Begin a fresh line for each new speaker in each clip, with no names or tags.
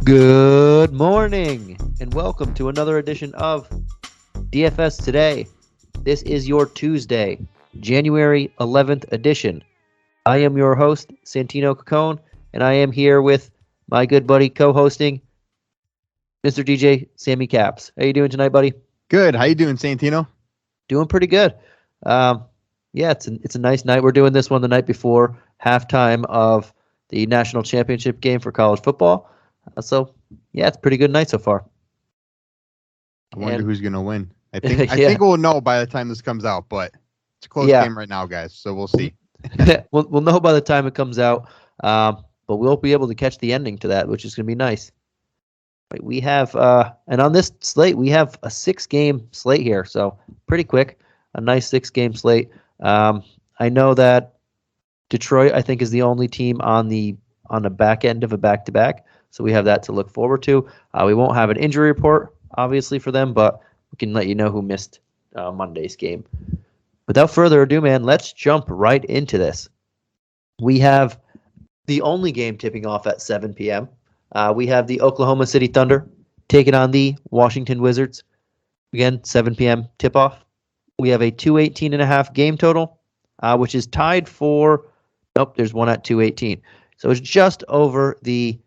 Good morning, and welcome to another edition of DFS Today. This is your Tuesday, January 11th edition. I am your host, Santino Cacone, and I am here with my good buddy co-hosting, Mr. DJ Sammy Caps. How you doing tonight, buddy?
Good. How you doing, Santino?
Doing pretty good. Yeah, it's a nice night. We're doing this one the night before halftime of the national championship game for college football. So, yeah, it's a pretty good night so far.
I wonder who's going to win. I
Yeah.
think we'll know by the time this comes out, but it's a close game right now, guys, so we'll see.
We'll know by the time it comes out, but we'll be able to catch the ending to that, which is going to be nice. Right, we have, and on this slate, we have a 6-game slate here, so pretty quick, a nice 6-game slate. I know that Detroit, I think, is the only team on the back end of a back-to-back. So we have that to look forward to. We won't have an injury report, obviously, for them, but we can let you know who missed Monday's game. Without further ado, man, let's jump right into this. We have the only game tipping off at 7 p.m. We have the Oklahoma City Thunder taking on the Washington Wizards. Again, 7 p.m. tip-off. We have a 218.5 game total, which is tied for – nope, there's one at 218. So it's just over the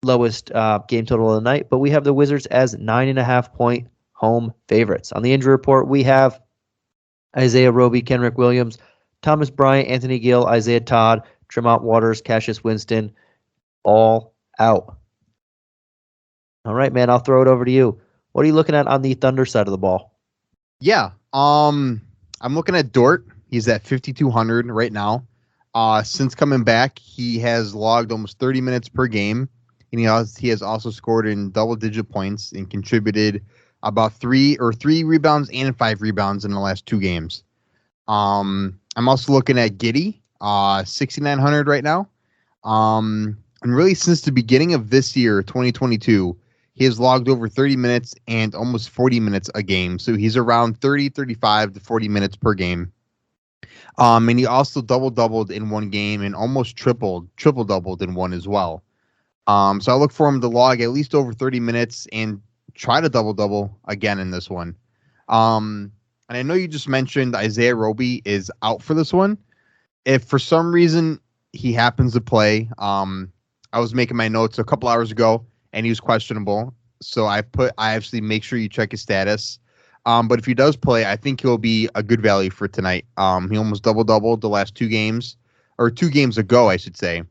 lowest game total of the night, but we have the Wizards as 9.5-point home favorites. On the injury report, we have Isaiah Roby, Kenrick Williams, Thomas Bryant, Anthony Gill, Isaiah Todd, Tremont Waters, Cassius Winston, all out. All right, man, I'll throw it over to you. What are you looking at on the Thunder side of the ball?
Yeah, I'm looking at Dort. He's at 5,200 right now. Since coming back, he has logged almost 30 minutes per game. And he has also scored in double-digit points and contributed about three rebounds and 5 rebounds in the last 2 games. I'm also looking at Giddey, 6,900 right now. And really since the beginning of this year, 2022, he has logged over 30 minutes and almost 40 minutes a game. So he's around 35 to 40 minutes per game. And he also doubled in one game and almost triple-doubled in one as well. So I look for him to log at least over 30 minutes and try to double again in this one. And I know you just mentioned Isaiah Roby is out for this one. If for some reason he happens to play, I was making my notes a couple hours ago and he was questionable. So I actually make sure you check his status. But if he does play, I think he'll be a good value for tonight. He almost doubled the last 2 games, or 2 games ago, I should say.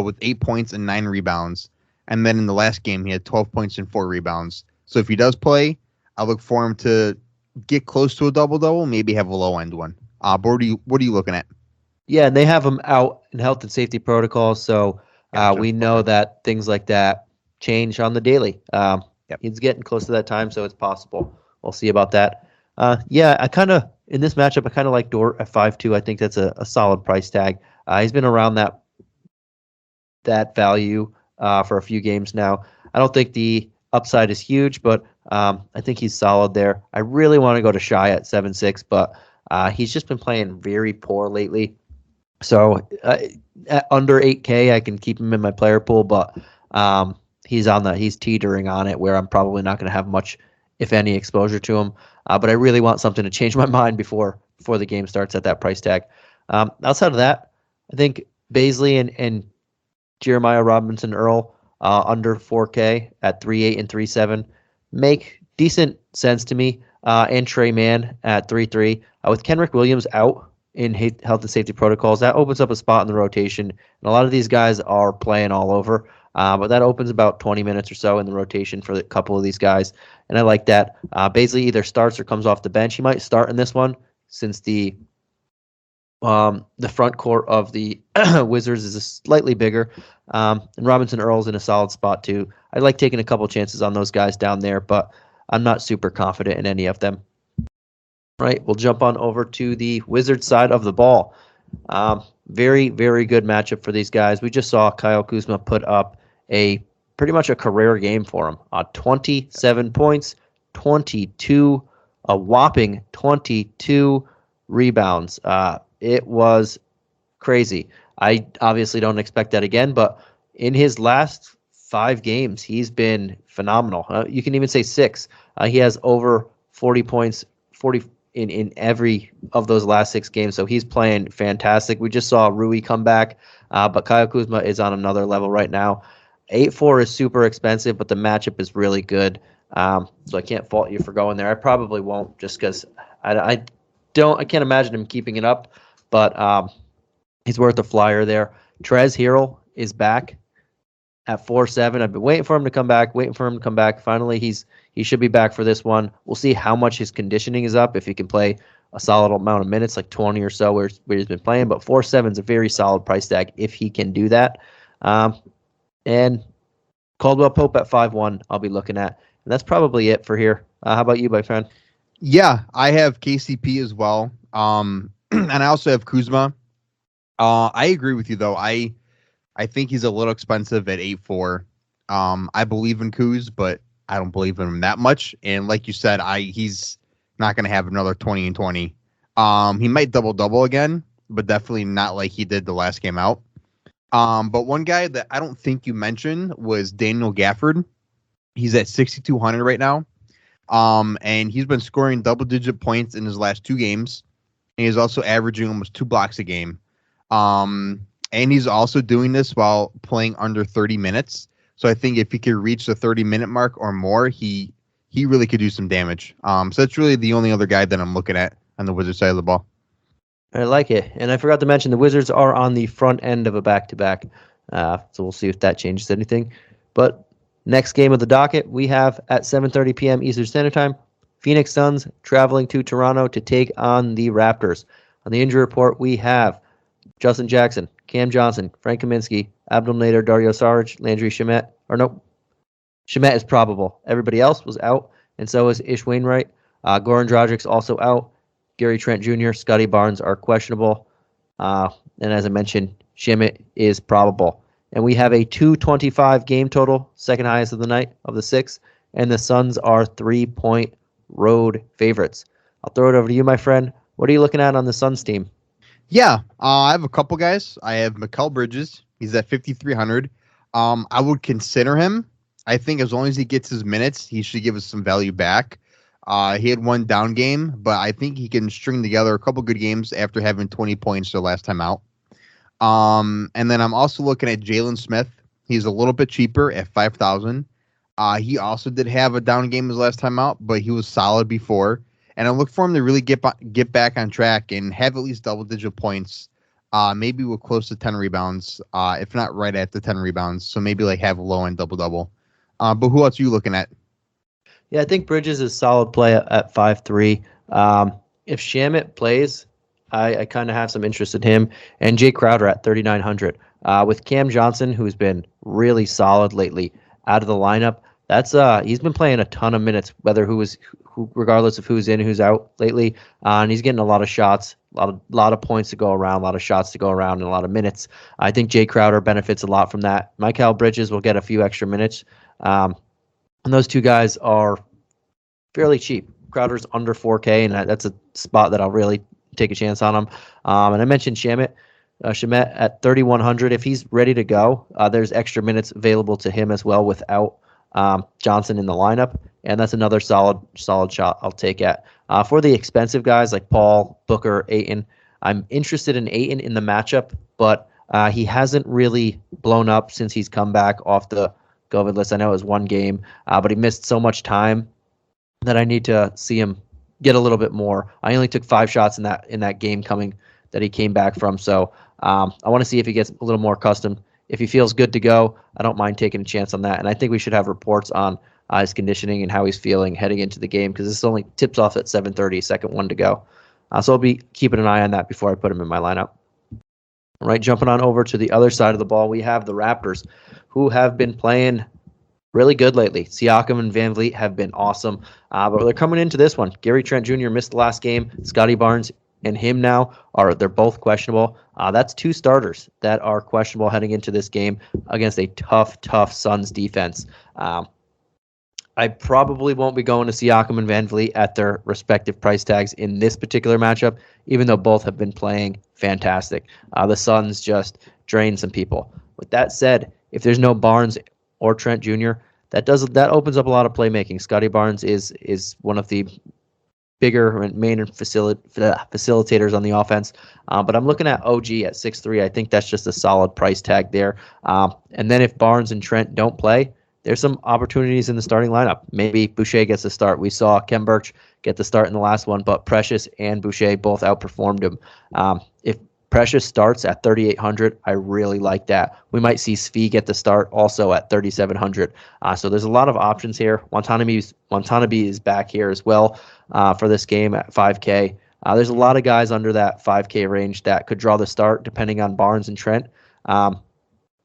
With 8 points and 9 rebounds. And then in the last game, he had 12 points and 4 rebounds. So if he does play, I look for him to get close to a double-double, maybe have a low-end one. But what are you looking at?
Yeah, and they have him out in health and safety protocols, so
Gotcha.
we know that things like that change on the daily. He's getting close to that time, so it's possible. We'll see about that. In this matchup, I kind of like Dort at 5.2. I think that's a solid price tag. He's been around that value for a few games now. I don't think the upside is huge, but I think he's solid there. I really want to go to Shai at 7.6, but he's just been playing very poor lately. So at under 8K, I can keep him in my player pool, but he's teetering on it where I'm probably not going to have much, if any, exposure to him. But I really want something to change my mind before the game starts at that price tag. Outside of that, I think Baisley and Jeremiah Robinson Earl under 4K at 3.8 and 3.7 make decent sense to me. And Trey Mann at 3.3. With Kenrick Williams out in health and safety protocols, that opens up a spot in the rotation. And a lot of these guys are playing all over. But that opens about 20 minutes or so in the rotation for a couple of these guys. And I like that. Baisley either starts or comes off the bench. He might start in this one since the front court of the Wizards is slightly bigger. And Robinson Earl's in a solid spot too. I like taking a couple chances on those guys down there, but I'm not super confident in any of them. Right, we'll jump on over to the Wizards side of the ball. Very, very good matchup for these guys. We just saw Kyle Kuzma put up pretty much a career game for him. 27 points, a whopping 22 rebounds. It was crazy. I obviously don't expect that again, but in his last 5 games, he's been phenomenal. You can even say 6. He has over 40 points, 40 in every of those last 6 games. So he's playing fantastic. We just saw Rui come back, but Kyle Kuzma is on another level right now. 8-4 is super expensive, but the matchup is really good. So I can't fault you for going there. I probably won't, just because I can't imagine him keeping it up, but he's worth a flyer there. Trez Hero is back at 4-7. I've been waiting for him to come back. Finally, he should be back for this one. We'll see how much his conditioning is up, if he can play a solid amount of minutes, like 20 or so where he's been playing. But 4-7 is a very solid price tag if he can do that. And Caldwell Pope at 5-1 I'll be looking at. And that's probably it for here. How about you, my friend?
Yeah, I have KCP as well. And I also have Kuzma. I agree with you, though. I think he's a little expensive at 8-4. I believe in Kuz, but I don't believe in him that much. And like you said, he's not going to have another 20 and 20. He might double again, but definitely not like he did the last game out. But one guy that I don't think you mentioned was Daniel Gafford. He's at 6,200 right now. And he's been scoring double-digit points in his last 2 games. And he's also averaging almost 2 blocks a game. And he's also doing this while playing under 30 minutes. So I think if he could reach the 30-minute mark or more, he really could do some damage. So that's really the only other guy that I'm looking at on the Wizards side of the ball.
I like it. And I forgot to mention the Wizards are on the front end of a back-to-back. So we'll see if that changes anything. But next game of the docket, we have at 7:30 p.m. Eastern Standard Time, Phoenix Suns traveling to Toronto to take on the Raptors. On the injury report, we have Justin Jackson, Cam Johnson, Frank Kaminsky, Abdul Nader, Dario Saric, Landry Shamet. Shamet is probable. Everybody else was out, and so is Ish Wainwright. Goran Dragic's also out. Gary Trent Jr., Scotty Barnes are questionable. And as I mentioned, Shamet is probable. And we have a 225 game total, second highest of the night of the 6, and the Suns are 3-point road favorites. I'll throw it over to you, my friend. What are you looking at on the Suns team?
Yeah, I have a couple guys. I have Mikal Bridges. He's at 5,300. I would consider him. I think as long as he gets his minutes, he should give us some value back. He had one down game, but I think he can string together a couple good games after having 20 points the last time out. And then I'm also looking at Jalen Smith. He's a little bit cheaper at 5,000. He also did have a down game his last time out, but he was solid before. And I look for him to really get back on track and have at least double-digit points, maybe with close to 10 rebounds, if not right at the 10 rebounds. So maybe like have a low-end double-double. But who else are you looking at?
Yeah, I think Bridges is solid play at 5-3. If Shamet plays, I kind of have some interest in him. And Jay Crowder at 3,900. With Cam Johnson, who's been really solid lately, out of the lineup, he's been playing a ton of minutes, regardless of who's in and who's out lately. And he's getting a lot of shots, a lot of points to go around, a lot of shots to go around, and a lot of minutes. I think Jay Crowder benefits a lot from that. Mikal Bridges will get a few extra minutes. And those two guys are fairly cheap. Crowder's under 4K, and that's a spot that I'll really take a chance on him. And I mentioned Shamet at 3,100. If he's ready to go, there's extra minutes available to him as well without Johnson in the lineup, and that's another solid shot I'll take at. For the expensive guys like Paul, Booker, Ayton, I'm interested in Ayton in the matchup, but he hasn't really blown up since he's come back off the COVID list. I know it was one game, but he missed so much time that I need to see him get a little bit more. I only took 5 shots in that game that he came back from, so I want to see if he gets a little more accustomed. If he feels good to go, I don't mind taking a chance on that. And I think we should have reports on his conditioning and how he's feeling heading into the game, because this only tips off at 7:30, second one to go. So I'll be keeping an eye on that before I put him in my lineup. All right, jumping on over to the other side of the ball, we have the Raptors, who have been playing really good lately. Siakam and Van Vliet have been awesome, but they're coming into this one. Gary Trent Jr. missed the last game. Scotty Barnes and him now they're both questionable. That's 2 starters that are questionable heading into this game against a tough Suns defense. I probably won't be going to Siakam and Van Vliet at their respective price tags in this particular matchup, even though both have been playing fantastic. The Suns just drain some people. With that said, if there's no Barnes or Trent Jr., that opens up a lot of playmaking. Scotty Barnes is one of the bigger and main facilitators on the offense. But I'm looking at OG at 6'3". I think that's just a solid price tag there. And then if Barnes and Trent don't play, there's some opportunities in the starting lineup. Maybe Boucher gets a start. We saw Kem Birch get the start in the last one, but Precious and Boucher both outperformed him. If Precious starts at 3,800, I really like that. We might see Svi get the start also at 3,700. So there's a lot of options here. Watanabe is back here as well for this game at 5K. There's a lot of guys under that 5K range that could draw the start depending on Barnes and Trent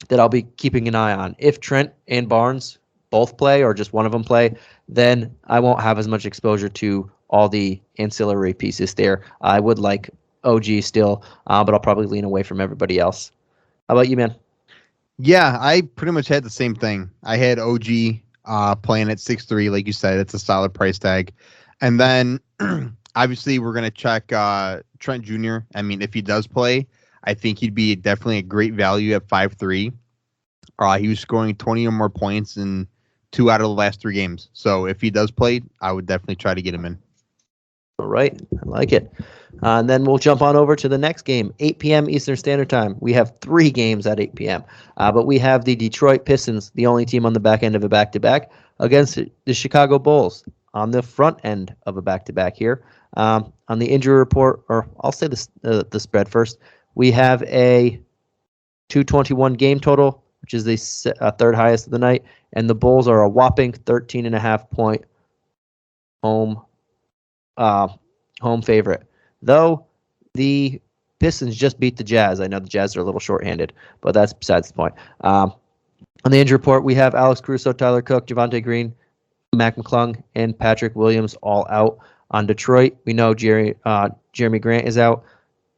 that I'll be keeping an eye on. If Trent and Barnes both play or just one of them play, then I won't have as much exposure to all the ancillary pieces there. I would like OG still, but I'll probably lean away from everybody else. How about you, man?
Yeah, I pretty much had the same thing. I had OG playing at 6'3", like you said. It's a solid price tag. And then, obviously, we're going to check Trent Jr. I mean, if he does play, I think he'd be definitely a great value at 5'3". He was scoring 20 or more points in 2 out of the last 3 games. So if he does play, I would definitely try to get him in.
All right. I like it. And then we'll jump on over to the next game, 8 p.m. Eastern Standard Time. We have 3 games at 8 p.m. But we have the Detroit Pistons, the only team on the back end of a back-to-back, against the Chicago Bulls on the front end of a back-to-back here. On the injury report, or I'll say the spread first, we have a 221 game total, which is the third highest of the night, and the Bulls are a whopping 13.5 point home favorite. Though the Pistons just beat the Jazz. I know the Jazz are a little shorthanded, but that's besides the point. On the injury report, we have Alex Caruso, Tyler Cook, Javonte Green, Mac McClung, and Patrick Williams all out. On Detroit, we know Jeremy Grant is out,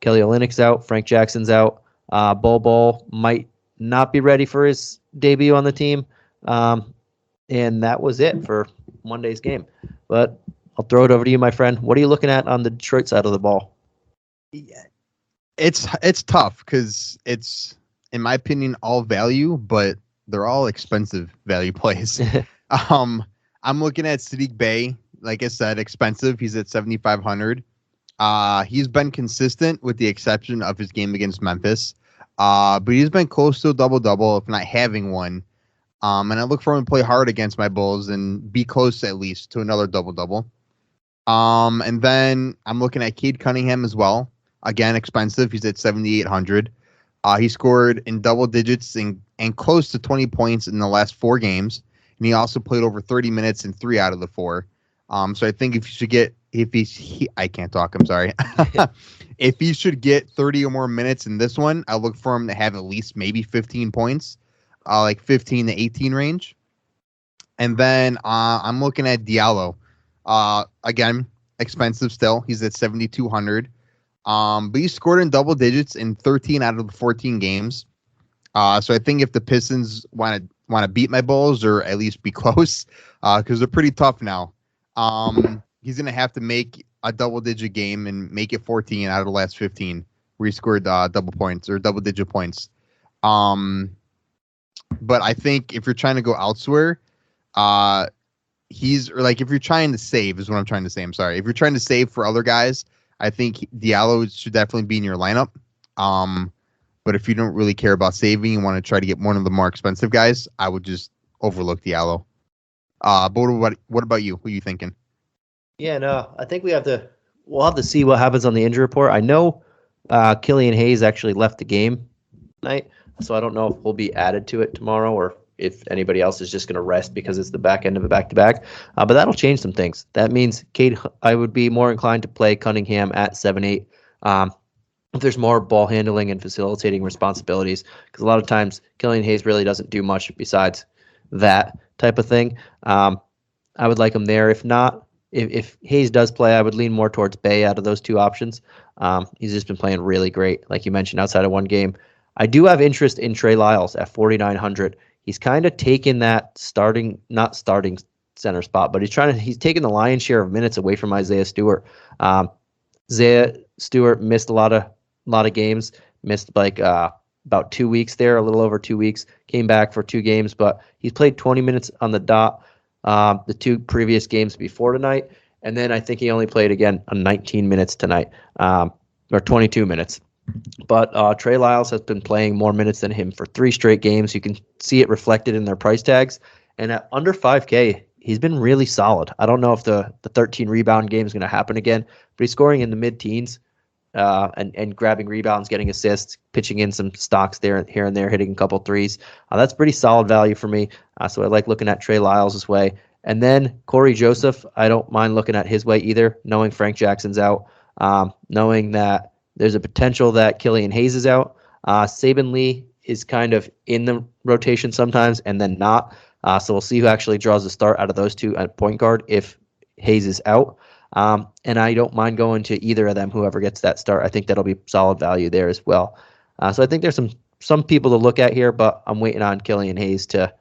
Kelly Olynyk's out, Frank Jackson's out. Bol might not be ready for his debut on the team. And that was it for Monday's game. But I'll throw it over to you, my friend. What are you looking at on the Detroit side of the ball?
It's tough because it's, in my opinion, all value, but they're all expensive value plays. I'm looking at Sadiq Bey. Like I said, expensive. He's at 7,500. He's been consistent with the exception of his game against Memphis. But he's been close to a double-double, if not having one. And I look for him to play hard against my Bulls and be close at least to another double-double. And then I'm looking at Cade Cunningham as well. Again, expensive. He's at 7,800. He scored in double digits and close to 20 points in the last 4 games. And he also played over 30 minutes in 3 out of the 4. So I think if he should get 30 or more minutes in this one, I look for him to have at least maybe 15 points, like 15 to 18 range. And then I'm looking at Diallo. Again, expensive still. He's at 7,200. But he scored in double digits in 13 out of the 14 games. So I think if the Pistons want to beat my Bulls or at least be close, because they're pretty tough now, he's going to have to make a double-digit game and make it 14 out of the last 15 where he scored double points or double-digit points. But I think if you're trying to go elsewhere, if you're trying to save is what I'm trying to say. I'm sorry. If you're trying to save for other guys, I think Diallo should definitely be in your lineup. But if you don't really care about saving, you want to try to get one of the more expensive guys, I would just overlook Diallo. But what about you? Who are you thinking?
Yeah, no, I think we'll have to see what happens on the injury report. I know Killian Hayes actually left the game tonight, so I don't know if we'll be added to it tomorrow or if anybody else is just going to rest because it's the back end of a back-to-back. But that'll change some things. That means I would be more inclined to play Cunningham at 7-8 if there's more ball handling and facilitating responsibilities, because a lot of times Killian Hayes really doesn't do much besides that type of thing. I would like him there. If not, if Hayes does play, I would lean more towards Bey out of those 2 options. He's just been playing really great, like you mentioned, outside of one game. I do have interest in Trey Lyles at 4,900. He's kind of taken that not starting center spot, but he's taken the lion's share of minutes away from Isaiah Stewart. Isaiah Stewart missed a lot of games, missed like about 2 weeks there, a little over 2 weeks. Came back for 2 games, but he's played 20 minutes on the dot the 2 previous games before tonight. And then I think he only played again on 19 minutes tonight, or 22 minutes. But Trey Lyles has been playing more minutes than him for 3 straight games. You can see it reflected in their price tags. And at under 5K, he's been really solid. I don't know if the 13 rebound game is going to happen again, but he's scoring in the mid-teens and grabbing rebounds, getting assists, pitching in some stocks there, here and there, hitting a couple threes. That's pretty solid value for me. So I like looking at Trey Lyles' way. And then Corey Joseph, I don't mind looking at his way either, knowing Frank Jackson's out, knowing that there's a potential that Killian Hayes is out. Saban Lee is kind of in the rotation sometimes and then not. So we'll see who actually draws the start out of those 2 at point guard if Hayes is out. And I don't mind going to either of them, whoever gets that start. I think that'll be solid value there as well. So I think there's some people to look at here, but I'm waiting on Killian Hayes to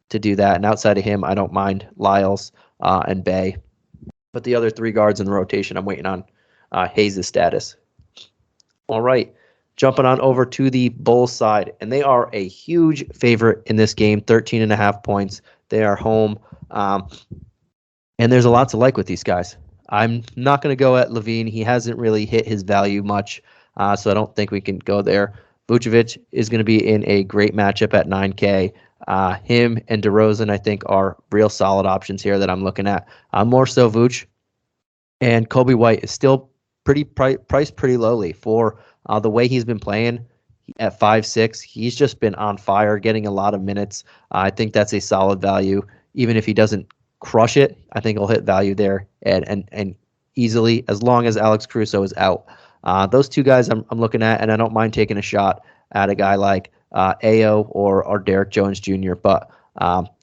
do that. And outside of him, I don't mind Lyles and Bay. But the other 3 guards in the rotation, I'm waiting on Hayes' status. All right, jumping on over to the Bulls side, and they are a huge favorite in this game, 13.5 points. They are home, and there's a lot to like with these guys. I'm not going to go at Levine. He hasn't really hit his value much, so I don't think we can go there. Vucevic is going to be in a great matchup at 9K. Him and DeRozan, I think, are real solid options here that I'm looking at. More so Vooch, and Kobe White is still priced pretty lowly for the way he's been playing at 5'6". He's just been on fire, getting a lot of minutes. I think that's a solid value. Even if he doesn't crush it, I think he'll hit value there and easily, as long as Alex Caruso is out. Those 2 guys I'm looking at, and I don't mind taking a shot at a guy like Ayo or Derek Jones Jr., but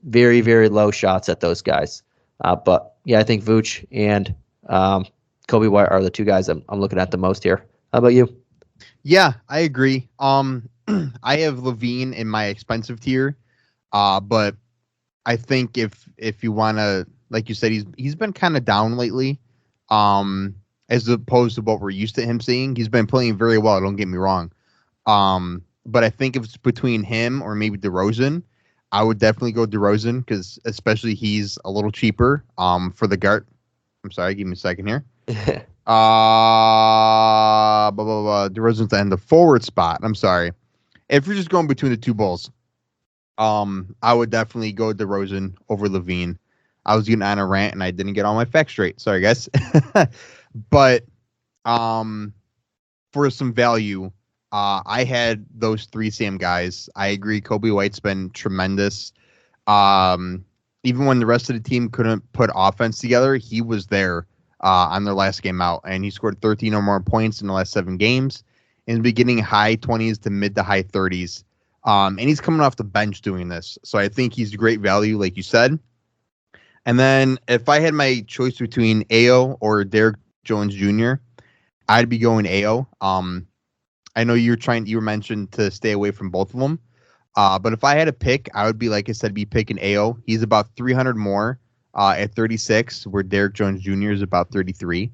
very, very low shots at those guys. But yeah, I think Vooch and Kobe White are the 2 guys I'm looking at the most here. How about you?
Yeah, I agree. I have Levine in my expensive tier, but I think if you want to, like you said, he's been kind of down lately, as opposed to what we're used to him seeing. He's been playing very well. Don't get me wrong, but I think if it's between him or maybe DeRozan, I would definitely go DeRozan because especially he's a little cheaper. For the guard. I'm sorry, give me a second here. DeRozan's in the forward spot. I'm sorry. If you're just going between the 2 Bulls, I would definitely go DeRozan over Levine. I was getting on a rant and I didn't get all my facts straight. Sorry, guys. But for some value, I had those 3 same guys. I agree. Kobe White's been tremendous. Even when the rest of the team couldn't put offense together, he was there on their last game out, and he scored 13 or more points in the last 7 games. In the beginning, high 20s to mid to high 30s. And he's coming off the bench doing this. So I think he's great value, like you said. And then if I had my choice between Ayo or Derek Jones Jr., I'd be going Ayo. I know you were mentioned to stay away from both of them. But if I had to pick, I would be, like I said, picking Ayo. He's about 300 more at 36, where Derek Jones Jr. is about 33.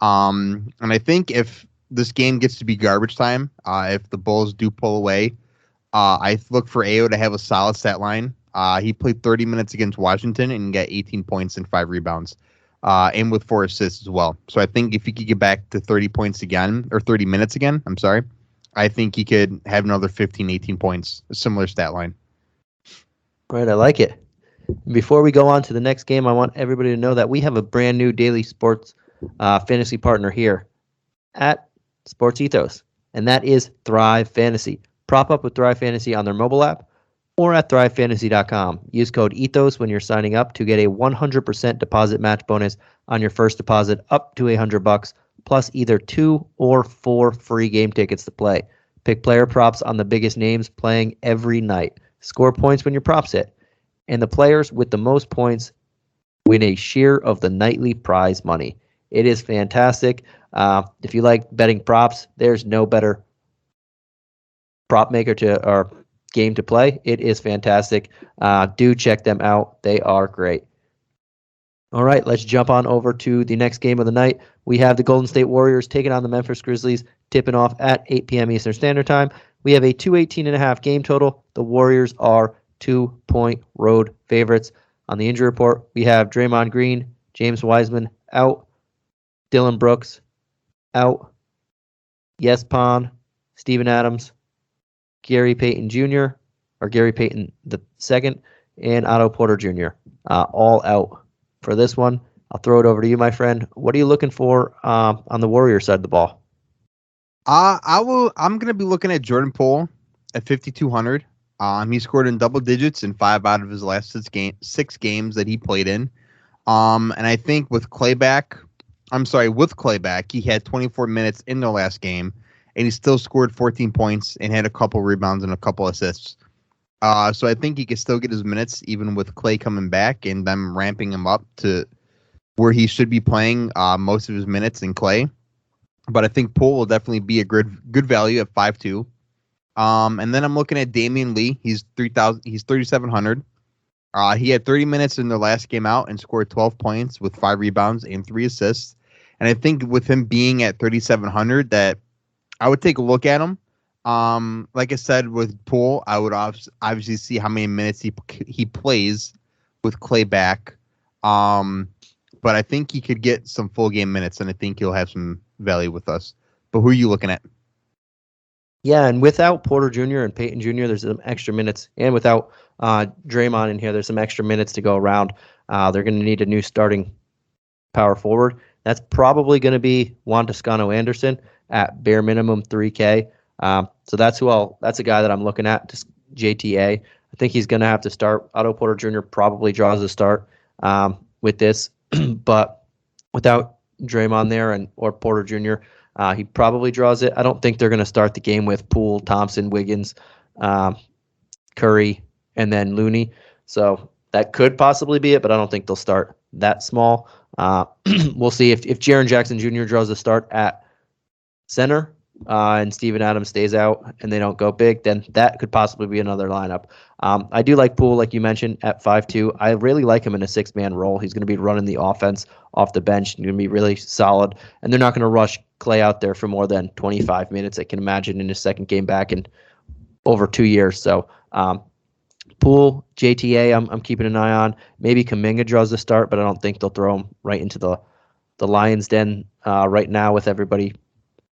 And I think if this game gets to be garbage time, if the Bulls do pull away, I look for Ayo to have a solid stat line. He played 30 minutes against Washington and got 18 points and 5 rebounds, and with 4 assists as well. So I think if he could get back to 30 points again, or 30 minutes again, I'm sorry, I think he could have another 15, 18 points, a similar stat line.
Right, I like it. Before we go on to the next game, I want everybody to know that we have a brand new daily sports fantasy partner here at Sports Ethos, and that is Thrive Fantasy. Prop up with Thrive Fantasy on their mobile app or at thrivefantasy.com. Use code ETHOS when you're signing up to get a 100% deposit match bonus on your first deposit up to $100, plus either 2 or 4 free game tickets to play. Pick player props on the biggest names playing every night. Score points when your props hit. And the players with the most points win a share of the nightly prize money. It is fantastic. If you like betting props, there's no better prop maker or game to play. It is fantastic. Do check them out. They are great. All right, let's jump on over to the next game of the night. We have the Golden State Warriors taking on the Memphis Grizzlies, tipping off at 8 p.m. Eastern Standard Time. We have a 218.5 game total. The Warriors are 2-point road favorites. On the injury report, we have Draymond Green, James Wiseman out, Dylan Brooks out, Yespon, Steven Adams, Gary Payton Jr., or Gary Payton the second, and Otto Porter Jr. All out for this one. I'll throw it over to you, my friend. What are you looking for on the Warrior side of the ball?
I'm gonna be looking at Jordan Poole at 5,200. He scored in double digits in 5 out of his last 6 games that he played in. And I think with Clay back, he had 24 minutes in the last game, and he still scored 14 points and had a couple rebounds and a couple assists. So I think he can still get his minutes even with Clay coming back and them ramping him up to where he should be playing most of his minutes in Clay. But I think Poole will definitely be a good value at 5.2. And then I'm looking at Damien Lee. He's 3,700. He had 30 minutes in the last game out and scored 12 points with 5 rebounds and 3 assists. And I think with him being at 3,700, that I would take a look at him. Like I said, with Poole, I would obviously see how many minutes he plays with Clay back. But I think he could get some full game minutes, and I think he'll have some value with us. But who are you looking at?
Yeah, and without Porter Jr. and Payton Jr., there's some extra minutes. And without Draymond in here, there's some extra minutes to go around. They're going to need a new starting power forward. That's probably going to be Juan Toscano Anderson at bare minimum 3K. So that's a guy that I'm looking at, just JTA. I think he's going to have to start. Otto Porter Jr. probably draws a start with this, but without Draymond there or Porter Jr., he probably draws it. I don't think they're going to start the game with Poole, Thompson, Wiggins, Curry, and then Looney. So that could possibly be it, but I don't think they'll start that small. We'll see if Jaren Jackson Jr. draws a start at center and Steven Adams stays out and they don't go big, then that could possibly be another lineup. I do like Poole, like you mentioned, at 5.2. I really like him in a 6-man role. He's going to be running the offense off the bench. He's going to be really solid, and they're not going to rush Clay out there for more than 25 minutes, I can imagine, in his second game back in over 2 years. So Poole, JTA, I'm keeping an eye on. Maybe Kuminga draws the start, but I don't think they'll throw him right into the Lions' den right now with everybody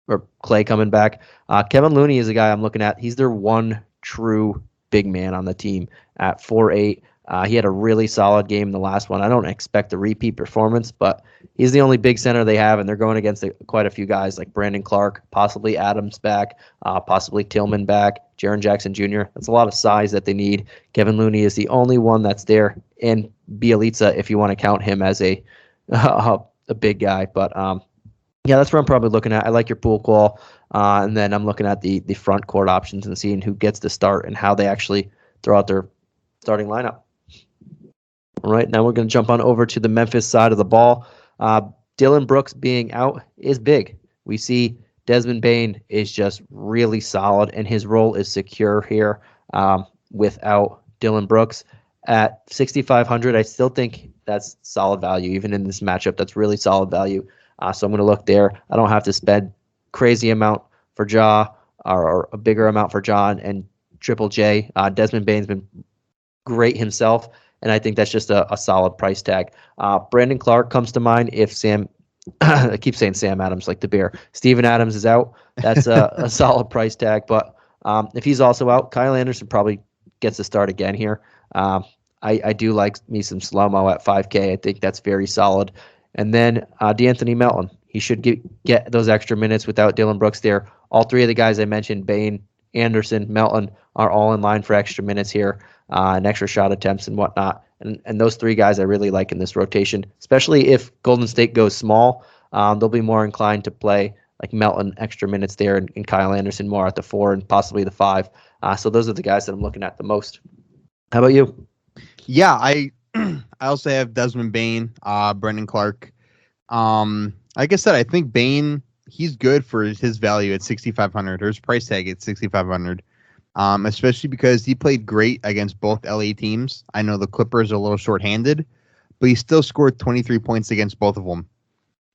or Clay coming back. Kevin Looney is a guy I'm looking at. He's their one true big man on the team at 4.8. He had a really solid game in the last one. I don't expect a repeat performance, but he's the only big center they have, and they're going against quite a few guys like Brandon Clark, possibly Adams back, possibly Tillman back, Jaren Jackson Jr. That's a lot of size that they need. Kevin Looney is the only one that's there, and Bielitsa, if you want to count him as a big guy. But yeah, that's what I'm probably looking at. I like your Poole call, and then I'm looking at the front court options and seeing who gets to start and how they actually throw out their starting lineup. All right, now we're going to jump on over to the Memphis side of the ball. Dylan Brooks being out is big. We see Desmond Bain is just really solid, and his role is secure here without Dylan Brooks. At 6,500, I still think that's solid value, even in this matchup. That's really solid value. So I'm going to look there. I don't have to spend crazy amount for Ja or a bigger amount for John and Triple J. Desmond Bain's been great himself, and I think that's just a solid price tag. Brandon Clark comes to mind if I keep saying Sam Adams like the bear. Steven Adams is out. That's a solid price tag. But if he's also out, Kyle Anderson probably gets the start again here. I do like me some slow-mo at 5K. I think that's very solid. And then DeAnthony Melton. He should get those extra minutes without Dylan Brooks there. All three of the guys I mentioned, Bain, Anderson, Melton, are all in line for extra minutes here, and extra shot attempts and whatnot. And those three guys I really like in this rotation, especially if Golden State goes small. They'll be more inclined to play like Melton extra minutes there and Kyle Anderson more at the 4 and possibly the 5. So those are the guys that I'm looking at the most. How about you?
Yeah, I also have Desmond Bain, Brendan Clark. Like I said, I think Bain, he's good for his value at 6,500 or his price tag at 6,500. Especially because he played great against both LA teams. I know the Clippers are a little shorthanded, but he still scored 23 points against both of them.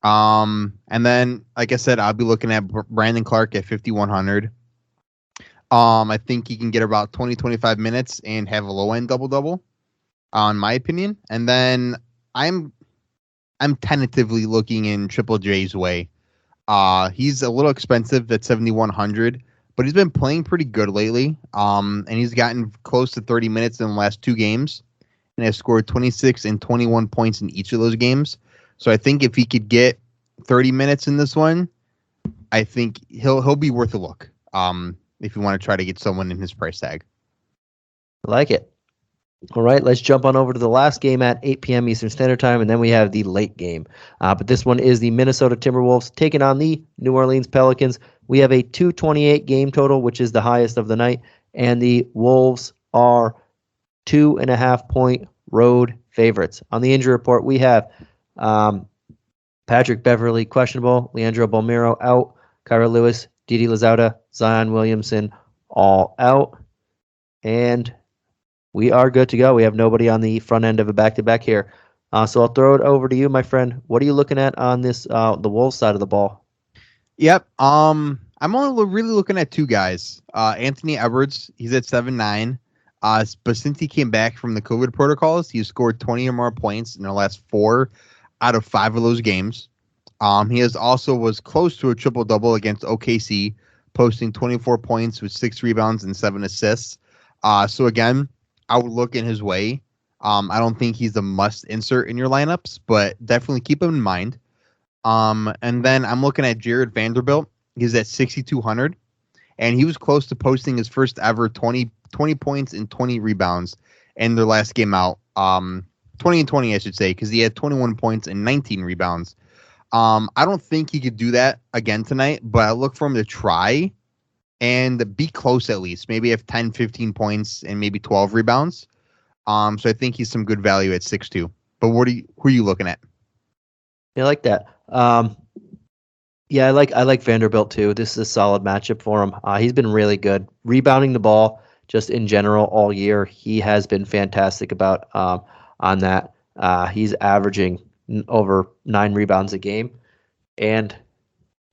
And then, like I said, I'll be looking at Brandon Clark at 5,100. I think he can get about 20, 25 minutes and have a low end double-double, in my opinion. And then I'm tentatively looking in Triple J's way. He's a little expensive at 7,100, but he's been playing pretty good lately. And he's gotten close to 30 minutes in the last 2 games and has scored 26 and 21 points in each of those games. So I think if he could get 30 minutes in this one, I think he'll be worth a look. If you want to try to get someone in his price tag.
I like it. All right, let's jump on over to the last game at 8 p.m. Eastern Standard Time, and then we have the late game. But this one is the Minnesota Timberwolves taking on the New Orleans Pelicans. We have a 228 game total, which is the highest of the night, and the Wolves are 2.5-point road favorites. On the injury report, we have Patrick Beverley questionable, Leandro Bolmiro out, Kyra Lewis, Didi Lazauda, Zion Williamson all out, and we are good to go. We have nobody on the front end of a back-to-back here. So I'll throw it over to you, my friend. What are you looking at on this the Wolves side of the ball?
Yep. I'm only really looking at 2 guys. Anthony Edwards, he's at 7.9. But since he came back from the COVID protocols, he's scored 20 or more points in the last 4 out of 5 of those games. He was close to a triple-double against OKC, posting 24 points with 6 rebounds and 7 assists. So again, I would look in his way. I don't think he's a must insert in your lineups, but definitely keep him in mind. And then I'm looking at Jared Vanderbilt. He's at 6,200, and he was close to posting his first ever 20 points and 20 rebounds in their last game out. 20 and 20, I should say, because he had 21 points and 19 rebounds. I don't think he could do that again tonight, but I look for him to try and be close at least. Maybe have 10, 15 points and maybe 12 rebounds. So I think he's some good value at 6.2. But who are you looking at?
I like that. Yeah, I like Vanderbilt too. This is a solid matchup for him. He's been really good rebounding the ball just in general all year. He has been fantastic about on that. He's averaging over 9 rebounds a game, and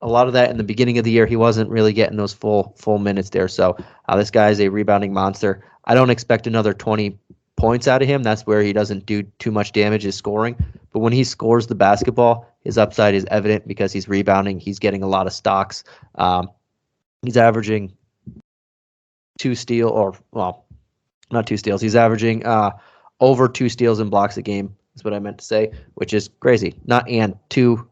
a lot of that in the beginning of the year, he wasn't really getting those full minutes there. So this guy is a rebounding monster. I don't expect another 20 points out of him. That's where he doesn't do too much damage is scoring. But when he scores the basketball, his upside is evident because he's rebounding. He's getting a lot of stocks. He's averaging 2 steals, or well, not 2 steals. He's averaging over 2 steals and blocks a game. Is what I meant to say, which is crazy. Not and 2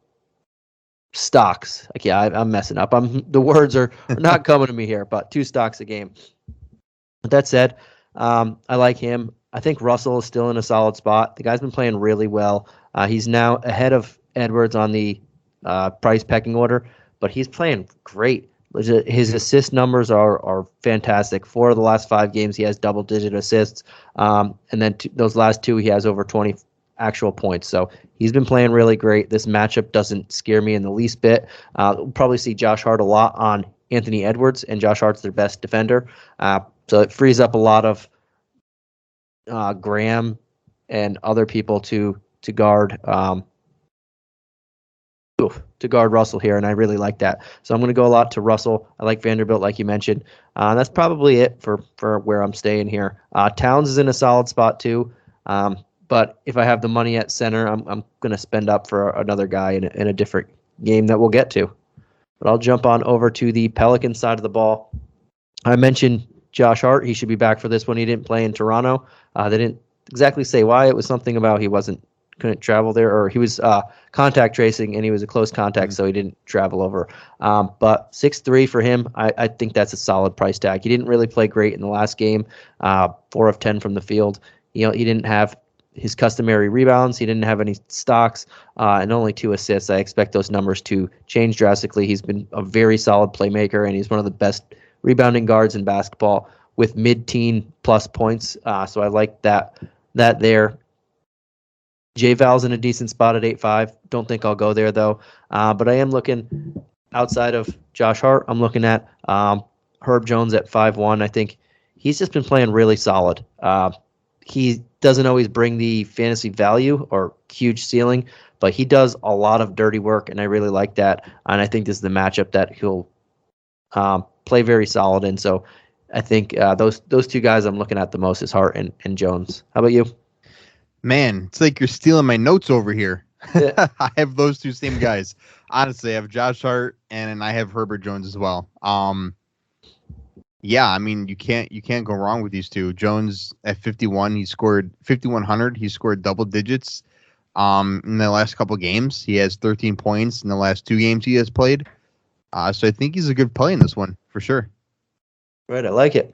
stocks. Like, yeah, I'm messing up. The words are not coming to me here, but 2 stocks a game. With that said, I like him. I think Russell is still in a solid spot. The guy's been playing really well. He's now ahead of Edwards on the price pecking order, but he's playing great. His assist numbers are fantastic. 4 of the last 5 games, he has double-digit assists, and then those last 2, he has over 20 actual points. So he's been playing really great. This matchup doesn't scare me in the least bit. We'll probably see Josh Hart a lot on Anthony Edwards, and Josh Hart's their best defender. So it frees up a lot of Graham and other people to guard Russell here, and I really like that. So I'm going to go a lot to Russell. I like Vanderbilt, like you mentioned. That's probably it for where I'm staying here. Towns is in a solid spot too. But if I have the money at center, I'm going to spend up for another guy in a different game that we'll get to. But I'll jump on over to the Pelicans side of the ball. I mentioned Josh Hart. He should be back for this one. He didn't play in Toronto. They didn't exactly say why. It was something about he couldn't travel there, or he was contact tracing and he was a close contact, so he didn't travel over. But 6'3" for him, I think that's a solid price tag. He didn't really play great in the last game. 4 of 10 from the field. He didn't have his customary rebounds. He didn't have any stocks, and only 2 assists. I expect those numbers to change drastically. He's been a very solid playmaker, and he's one of the best rebounding guards in basketball with mid-teen plus points. So I like that there. J-Val's in a decent spot at 8.5. Don't think I'll go there, though. But I am looking outside of Josh Hart. I'm looking at Herb Jones at 5.1. I think he's just been playing really solid. He doesn't always bring the fantasy value or huge ceiling, but he does a lot of dirty work, and I really like that. And I think this is the matchup that he'll play very solid in. So I think those two guys I'm looking at the most is Hart and Jones. How about you?
Man, it's like you're stealing my notes over here.
Yeah.
I have those two same guys. Honestly, I have Josh Hart and I have Herbert Jones as well. Yeah, I mean you can't go wrong with these two. Jones at 51, he scored 5100. He scored double digits in the last couple games. He has 13 points in the last 2 games he has played. So I think he's a good play in this one for sure.
Right, I like it.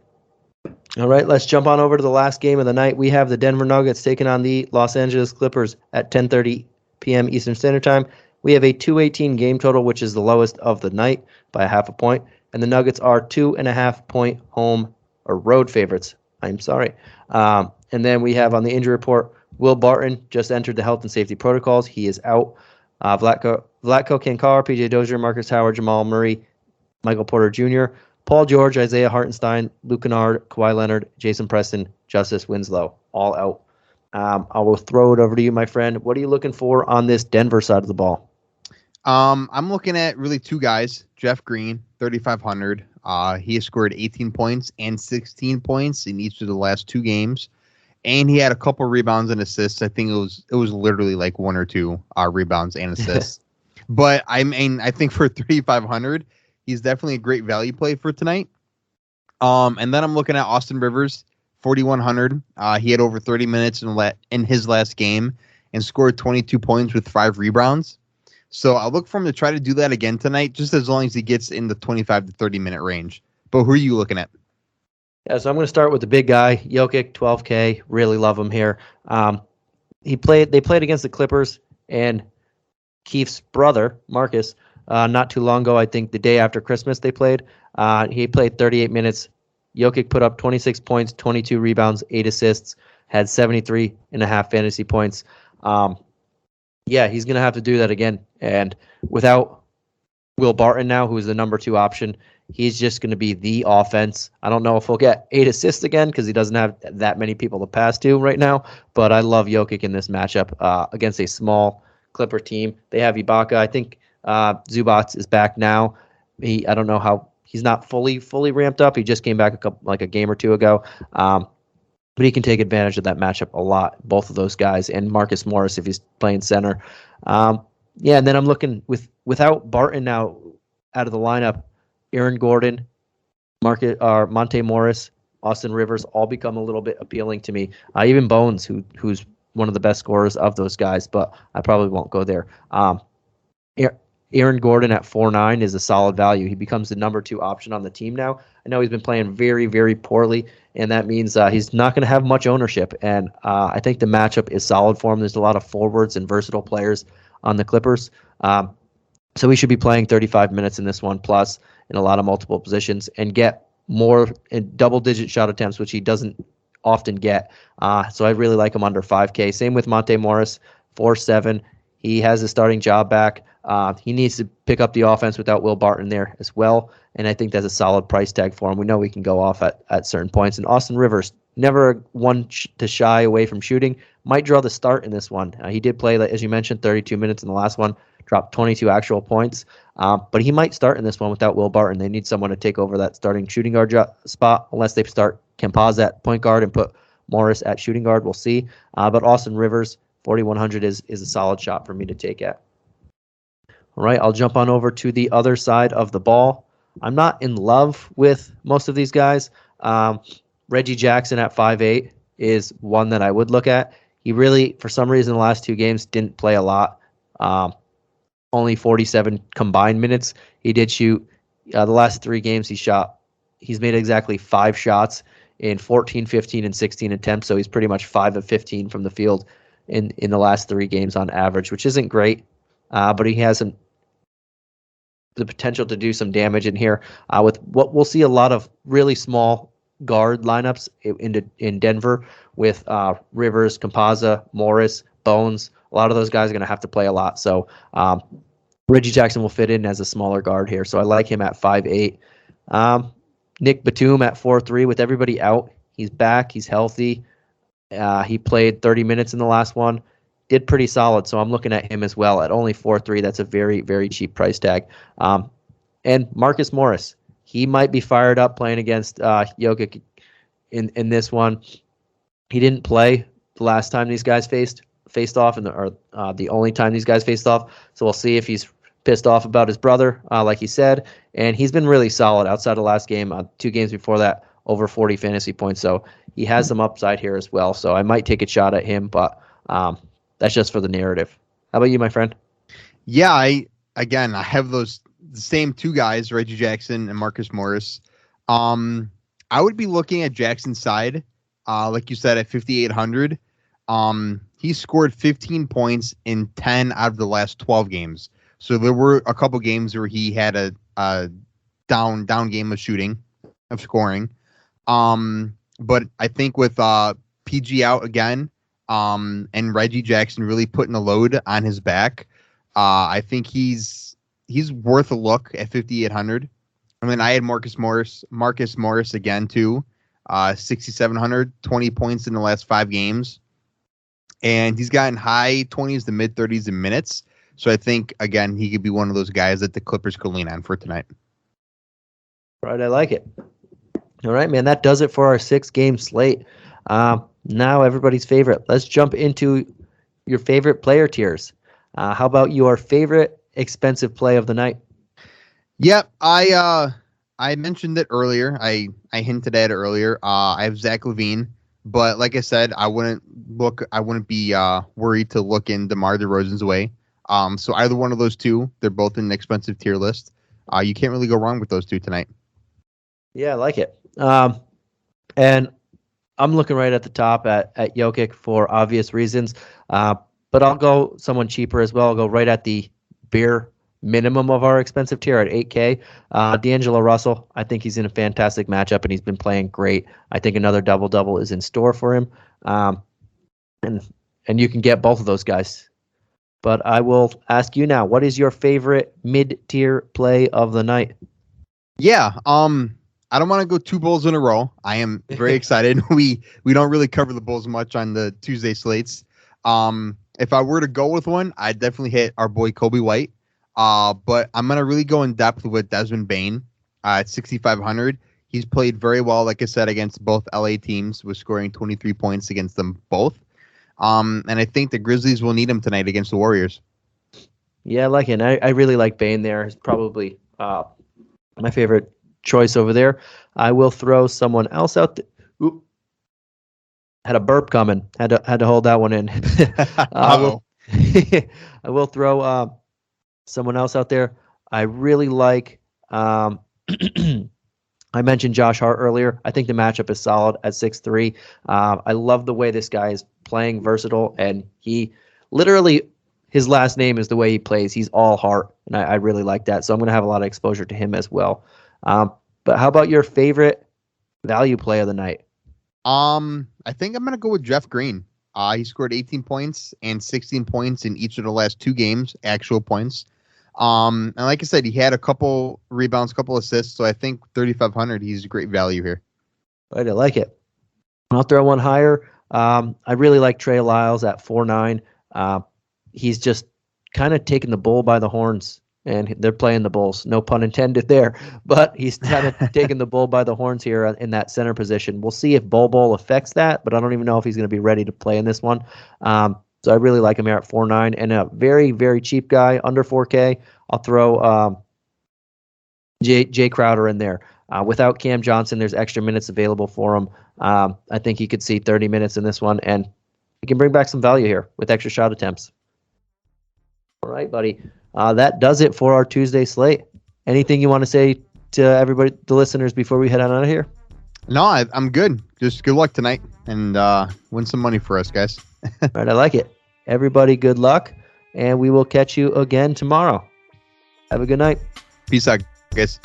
All right, let's jump on over to the last game of the night. We have the Denver Nuggets taking on the Los Angeles Clippers at 10:30 p.m. Eastern Standard Time. We have a 218 game total, which is the lowest of the night by a half a point, and the Nuggets are 2.5-point home or road favorites. I'm sorry. And then we have on the injury report, Will Barton just entered the health and safety protocols. He is out. Vlatko Kankar, PJ Dozier, Marcus Howard, Jamal Murray, Michael Porter Jr., Paul George, Isaiah Hartenstein, Luke Kennard, Kawhi Leonard, Jason Preston, Justice Winslow, all out. I will throw it over to you, my friend. What are you looking for on this Denver side of the ball?
I'm looking at really 2 guys. Jeff Green, 3,500. He has scored 18 points and 16 points in each of the last 2 games, and he had a couple rebounds and assists. I think it was literally like 1 or 2 rebounds and assists. But I mean, I think for 3,500, he's definitely a great value play for tonight. And then I'm looking at Austin Rivers, 4,100. He had over 30 minutes in his last game and scored 22 points with 5 rebounds. So I'll look for him to try to do that again tonight, just as long as he gets in the 25 to 30 minute range. But who are you looking at?
Yeah, so I'm going to start with the big guy, Jokic, 12K. Really love him here. They played against the Clippers and Keith's brother, Marcus, not too long ago. I think the day after Christmas they played. He played 38 minutes. Jokic put up 26 points, 22 rebounds, 8 assists, had 73.5 fantasy points. Yeah, he's going to have to do that again. And without Will Barton now, who's the number 2 option, he's just going to be the offense. I don't know if he'll get 8 assists again because he doesn't have that many people to pass to right now. But I love Jokic in this matchup against a small Clipper team. They have Ibaka. I think Zubats is back now. I don't know how he's not fully ramped up. He just came back a game or 2 ago. But he can take advantage of that matchup a lot, both of those guys, and Marcus Morris if he's playing center. Yeah, and then I'm looking without Barton now out of the lineup, Aaron Gordon, Monte Morris, Austin Rivers all become a little bit appealing to me. Even Bones, who's one of the best scorers of those guys, but I probably won't go there. Aaron Gordon at 4.9 is a solid value. He becomes the number 2 option on the team now. I know he's been playing very, very poorly, and that means he's not going to have much ownership. And I think the matchup is solid for him. There's a lot of forwards and versatile players on the Clippers. So we should be playing 35 minutes in this one plus in a lot of multiple positions and get more double-digit shot attempts, which he doesn't often get. So I really like him under 5K. Same with Monte Morris, 4.7. He has his starting job back. He needs to pick up the offense without Will Barton there as well, and I think that's a solid price tag for him. We know we can go off at certain points. And Austin Rivers, never one to shy away from shooting, might draw the start in this one. He did play, as you mentioned, 32 minutes in the last one, dropped 22 actual points, but he might start in this one without Will Barton. They need someone to take over that starting shooting guard spot unless they start Campaz at point guard and put Morris at shooting guard. We'll see. But Austin Rivers, 4,100 is a solid shot for me to take at. All right, I'll jump on over to the other side of the ball. I'm not in love with most of these guys. Reggie Jackson at 5'8 is one that I would look at. He really, for some reason, the last 2 games didn't play a lot. Only 47 combined minutes. He did shoot. The last 3 games he's made exactly 5 shots in 14, 15, and 16 attempts. So he's pretty much 5 of 15 from the field in the last 3 games on average, which isn't great. But he has the potential to do some damage in here. With what we'll see a lot of really small guard lineups in Denver with Rivers, Campazza, Morris, Bones. A lot of those guys are going to have to play a lot. So Reggie Jackson will fit in as a smaller guard here. So I like him at 5'8". Nick Batum at 4'3". With everybody out, he's back. He's healthy. He played 30 minutes in the last one. Did pretty solid, so I'm looking at him as well at only 4.3. That's a very, very cheap price tag. And Marcus Morris, he might be fired up playing against Jokic in this one. He didn't play the last time these guys faced off, or the only time these guys faced off. So we'll see if he's pissed off about his brother, like he said. And he's been really solid outside of last game. 2 games before that, over 40 fantasy points. So he has some upside here as well. So I might take a shot at him, but that's just for the narrative. How about you, my friend?
Yeah, I have the same 2 guys, Reggie Jackson and Marcus Morris. I would be looking at Jackson's side, like you said, at 5,800. He scored 15 points in 10 out of the last 12 games. So there were a couple games where he had a down game of scoring. But I think with PG out again, and Reggie Jackson really putting a load on his back, I think he's worth a look at 5,800. I mean, I had Marcus Morris again too, 6,700, 20 points in the last 5 games, and he's gotten high 20s to mid 30s in minutes. So I think again he could be one of those guys that the Clippers could lean on for tonight.
Right, I like it. All right, man, that does it for our 6-game slate. Now everybody's favorite. Let's jump into your favorite player tiers. How about your favorite expensive play of the night?
Yep, I mentioned it earlier. I hinted at it earlier. I have Zach LaVine, but like I said, I wouldn't be worried to look in DeMar DeRozan's way. So either one of those 2, they're both in an expensive tier list. You can't really go wrong with those 2 tonight.
Yeah, I like it. And I'm looking right at the top at Jokic for obvious reasons. But I'll go someone cheaper as well. I'll go right at the bare minimum of our expensive tier at 8K. D'Angelo Russell, I think he's in a fantastic matchup, and he's been playing great. I think another double-double is in store for him. And you can get both of those guys. But I will ask you now, what is your favorite mid-tier play of the night?
Yeah, I don't want to go 2 Bulls in a row. I am very excited. We don't really cover the Bulls much on the Tuesday slates. If I were to go with one, I'd definitely hit our boy Kobe White. But I'm going to really go in depth with Desmond Bain at 6,500. He's played very well, like I said, against both LA teams, with scoring 23 points against them both. And I think the Grizzlies will need him tonight against the Warriors.
Yeah, I like it. I really like Bain there. He's probably my favorite choice over there. I will throw someone else out there. Had a burp coming. Had to hold that one in. I will throw someone else out there. I really like. I mentioned Josh Hart earlier. I think the matchup is solid at 6'3". I love the way this guy is playing, versatile, and he literally, his last name is the way he plays. He's all Hart, and I really like that. So I'm going to have a lot of exposure to him as well. But how about your favorite value play of the night?
I think I'm going to go with Jeff Green. He scored 18 points and 16 points in each of the last 2 games, actual points. And like I said, he had a couple rebounds, couple assists. So I think 3,500, he's a great value here.
Right, I like it. I'll throw one higher. I really like Trey Lyles at 4.9. He's just kind of taking the bull by the horns, and they're playing the Bulls. No pun intended there, but he's kind of taking the bull by the horns here in that center position. We'll see if Bol affects that, but I don't even know if he's going to be ready to play in this one. So I really like him here at 4.9, and a very, very cheap guy under 4K. I'll throw Jay Crowder in there. Without Cam Johnson, there's extra minutes available for him. I think he could see 30 minutes in this one, and he can bring back some value here with extra shot attempts. All right, buddy. That does it for our Tuesday slate. Anything you want to say to everybody, the listeners, before we head on out of here?
No, I'm good. Just good luck tonight, and win some money for us, guys.
All right, I like it. Everybody, good luck, and we will catch you again tomorrow. Have a good night.
Peace out, guys.